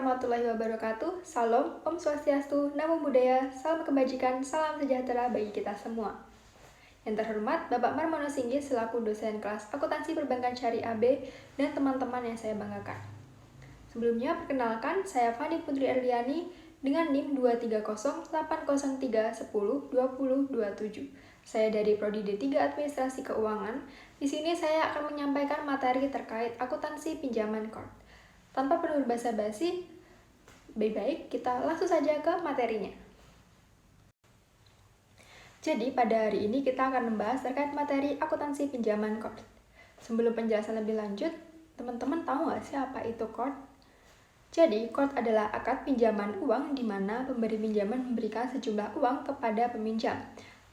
warahmatullahi wabarakatuh. Salam, Om Swastiastu, Namo Buddhaya, salam kebajikan, salam sejahtera bagi kita semua. Yang terhormat Bapak Marmono Singgi selaku dosen kelas Akuntansi Perbankan Syariah B dan teman-teman yang saya banggakan. Sebelumnya, perkenalkan saya Fani Putri Erliani dengan NIM 2308031002027. Saya dari Prodi D3 Administrasi Keuangan. Di sini saya akan menyampaikan materi terkait akuntansi pinjaman kord. Tanpa perlu basa-basi, baik-baik kita langsung saja ke materinya. Jadi pada hari ini kita akan membahas terkait materi akuntansi pinjaman kord. Sebelum penjelasan lebih lanjut, teman-teman tahu nggak sih apa itu kord? Jadi, kord adalah akad pinjaman uang di mana pemberi pinjaman memberikan sejumlah uang kepada peminjam,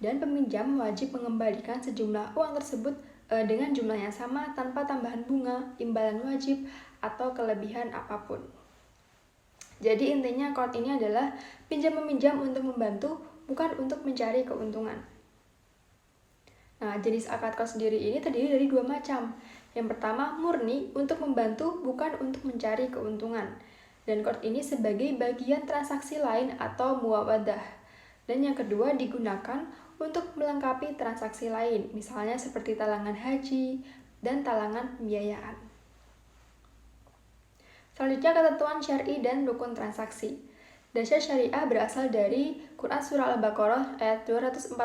dan peminjam wajib mengembalikan sejumlah uang tersebut dengan jumlah yang sama tanpa tambahan bunga, imbalan wajib, atau kelebihan apapun. Jadi intinya kord ini adalah pinjam-meminjam untuk membantu, bukan untuk mencari keuntungan. Nah, jenis akad kord sendiri ini terdiri dari dua macam. Yang pertama, murni untuk membantu, bukan untuk mencari keuntungan. Dan kord ini sebagai bagian transaksi lain atau muawadah. Dan yang kedua, digunakan untuk melengkapi transaksi lain, misalnya seperti talangan haji dan talangan pembiayaan. Selanjutnya, ketentuan syar'i dan rukun transaksi. Dasar syariah berasal dari Quran Surah Al-Baqarah ayat 245,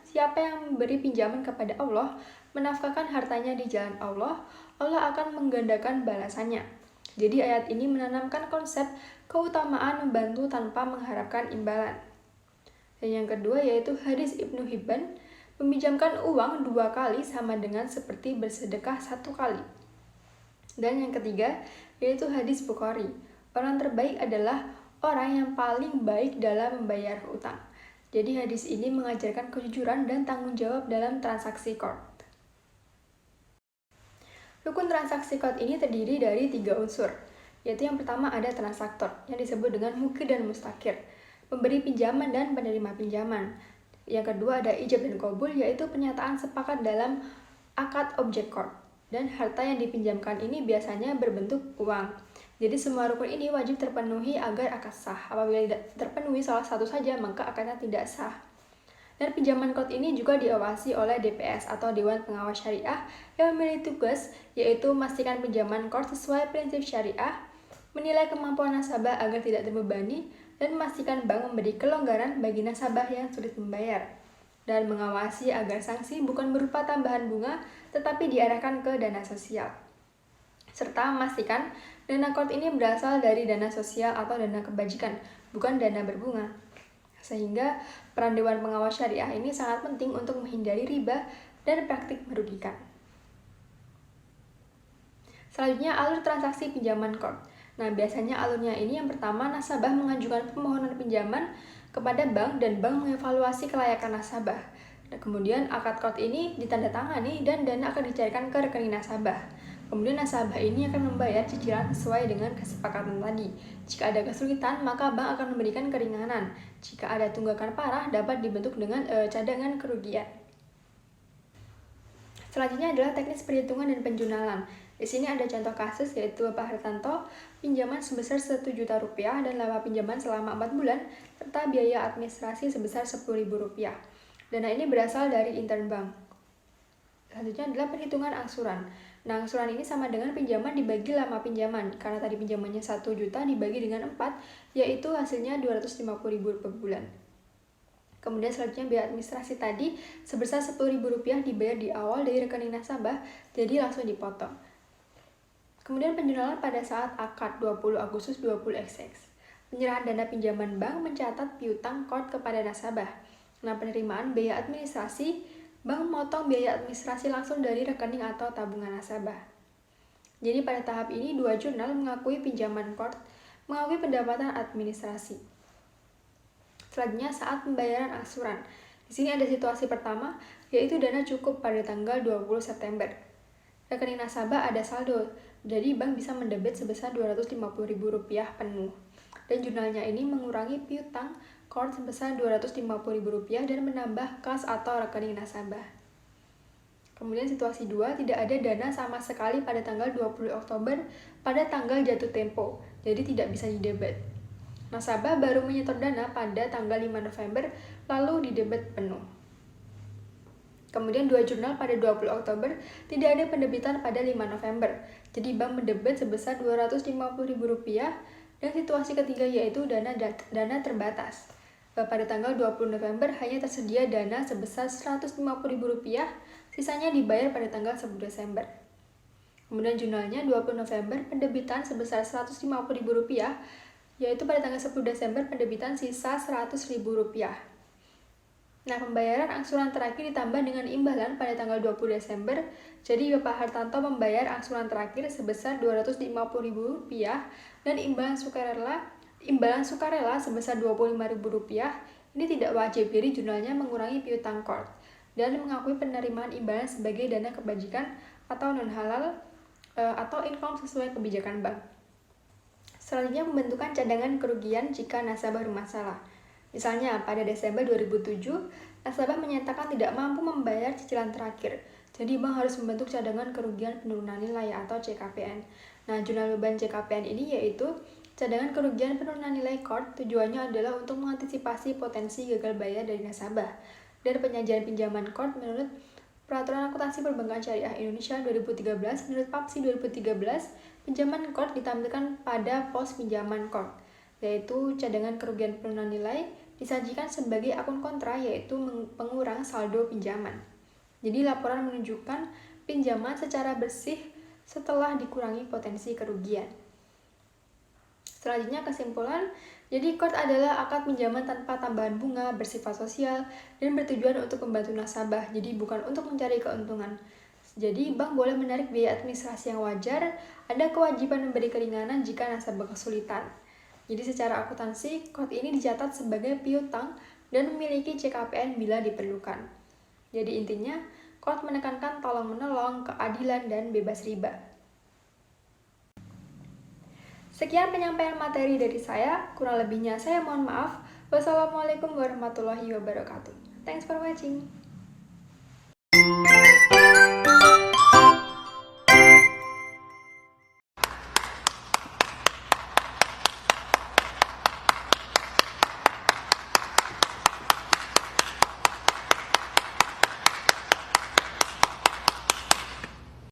siapa yang memberi pinjaman kepada Allah, menafkahkan hartanya di jalan Allah, Allah akan menggandakan balasannya. Jadi ayat ini menanamkan konsep keutamaan membantu tanpa mengharapkan imbalan. Dan yang kedua yaitu hadis Ibnu Hibban, meminjamkan uang 2 kali sama dengan seperti bersedekah 1 kali. Dan yang ketiga yaitu hadis Bukhari, orang terbaik adalah orang yang paling baik dalam membayar hutang. Jadi hadis ini mengajarkan kejujuran dan tanggung jawab dalam transaksi kord. Rukun transaksi kord ini terdiri dari 3 unsur, yaitu yang pertama ada transaktor, yang disebut dengan mukir dan mustakir, pemberi pinjaman dan penerima pinjaman. Yang kedua ada ijab dan qabul, yaitu pernyataan sepakat dalam akad objek kord. Dan harta yang dipinjamkan ini biasanya berbentuk uang. Jadi semua rukun ini wajib terpenuhi agar akad sah. Apabila tidak terpenuhi salah satu saja, maka akadnya tidak sah. Dan pinjaman kord ini juga diawasi oleh DPS atau Dewan Pengawas Syariah yang memiliki tugas yaitu memastikan pinjaman kord sesuai prinsip syariah, menilai kemampuan nasabah agar tidak terbebani, dan memastikan bank memberi kelonggaran bagi nasabah yang sulit membayar, dan mengawasi agar sanksi bukan berupa tambahan bunga tetapi diarahkan ke dana sosial, serta memastikan dana kord ini berasal dari dana sosial atau dana kebajikan, bukan dana berbunga. Sehingga peran Dewan Pengawas Syariah ini sangat penting untuk menghindari riba dan praktik merugikan. Selanjutnya, alur transaksi pinjaman kord. Nah, biasanya alurnya ini yang pertama, nasabah mengajukan permohonan pinjaman kepada bank dan bank mengevaluasi kelayakan nasabah. Dan kemudian akad kord ini ditandatangani dan dana akan dicairkan ke rekening nasabah. Kemudian nasabah ini akan membayar cicilan sesuai dengan kesepakatan tadi. Jika ada kesulitan, maka bank akan memberikan keringanan. Jika ada tunggakan parah, dapat dibentuk dengan cadangan kerugian. Selanjutnya adalah teknis perhitungan dan penjunalan. Di sini ada contoh kasus yaitu Bapak Hartanto, pinjaman sebesar Rp1.000.000 dan lama pinjaman selama 4 bulan, serta biaya administrasi sebesar Rp10.000. Dana ini berasal dari intern bank. Selanjutnya adalah perhitungan angsuran. Nah, angsuran ini sama dengan pinjaman dibagi lama pinjaman. Karena tadi pinjamannya 1 juta dibagi dengan 4, yaitu hasilnya Rp250.000 per bulan. Kemudian selanjutnya biaya administrasi tadi sebesar Rp10.000 dibayar di awal dari rekening nasabah, jadi langsung dipotong. Kemudian penjunalan pada saat akad 20 Agustus 20XX. Penyerahan dana pinjaman bank mencatat piutang kord kepada nasabah. Nah, penerimaan biaya administrasi, bank memotong biaya administrasi langsung dari rekening atau tabungan nasabah. Jadi pada tahap ini dua jurnal mengakui pinjaman kord, mengakui pendapatan administrasi. Selanjutnya saat pembayaran angsuran. Di sini ada situasi pertama, yaitu dana cukup pada tanggal 20 September. Rekening nasabah ada saldo, jadi bank bisa mendebit sebesar Rp250.000 penuh. Dan jurnalnya ini mengurangi piutang kord sebesar Rp250.000 dan menambah kas atau rekening nasabah. Kemudian situasi 2, tidak ada dana sama sekali pada tanggal 20 Oktober pada tanggal jatuh tempo. jadi tidak bisa didebet. Nasabah baru menyetor dana pada tanggal 5 November, lalu didebet penuh. Kemudian 2 jurnal pada 20 Oktober tidak ada pendebitan pada 5 November. Jadi bank mendebet sebesar Rp250.000 dan situasi ketiga yaitu dana terbatas. Pada tanggal 20 November hanya tersedia dana sebesar Rp150.000, sisanya dibayar pada tanggal 10 Desember. Kemudian jurnalnya 20 November pendebitan sebesar Rp150.000, yaitu pada tanggal 10 Desember pendebitan sisa Rp100.000. Nah, pembayaran angsuran terakhir ditambah dengan imbalan pada tanggal 20 Desember, jadi Bapak Hartanto membayar angsuran terakhir sebesar Rp250.000 dan imbalan sukarela sebesar Rp25.000. Ini tidak wajib, jadi jurnalnya mengurangi piutang court dan mengakui penerimaan imbalan sebagai dana kebajikan atau non-halal atau income sesuai kebijakan bank. Selanjutnya, pembentukan cadangan kerugian jika nasabah bermasalah. Misalnya, pada Desember 2007, nasabah menyatakan tidak mampu membayar cicilan terakhir. Jadi, bank harus membentuk cadangan kerugian penurunan nilai atau CKPN. Nah, jurnal beban CKPN ini yaitu cadangan kerugian penurunan nilai court. Tujuannya adalah untuk mengantisipasi potensi gagal bayar dari nasabah. Dan penyajian pinjaman court menurut Peraturan Akuntansi Perbankan Syariah Indonesia 2013, menurut PAPSI 2013, pinjaman court ditampilkan pada pos pinjaman court, yaitu cadangan kerugian penurunan nilai disajikan sebagai akun kontra, yaitu pengurang saldo pinjaman. Jadi laporan menunjukkan pinjaman secara bersih setelah dikurangi potensi kerugian. Selanjutnya kesimpulan, jadi court adalah akad pinjaman tanpa tambahan bunga, bersifat sosial, dan bertujuan untuk membantu nasabah, jadi bukan untuk mencari keuntungan. Jadi bank boleh menarik biaya administrasi yang wajar, ada kewajiban memberi keringanan jika nasabah kesulitan. Jadi secara akuntansi, court ini dicatat sebagai piutang dan memiliki CKPN bila diperlukan. Jadi intinya, court menekankan tolong-menolong, keadilan, dan bebas riba. Sekian penyampaian materi dari saya, kurang lebihnya saya mohon maaf. Wassalamualaikum warahmatullahi wabarakatuh. Thanks for watching.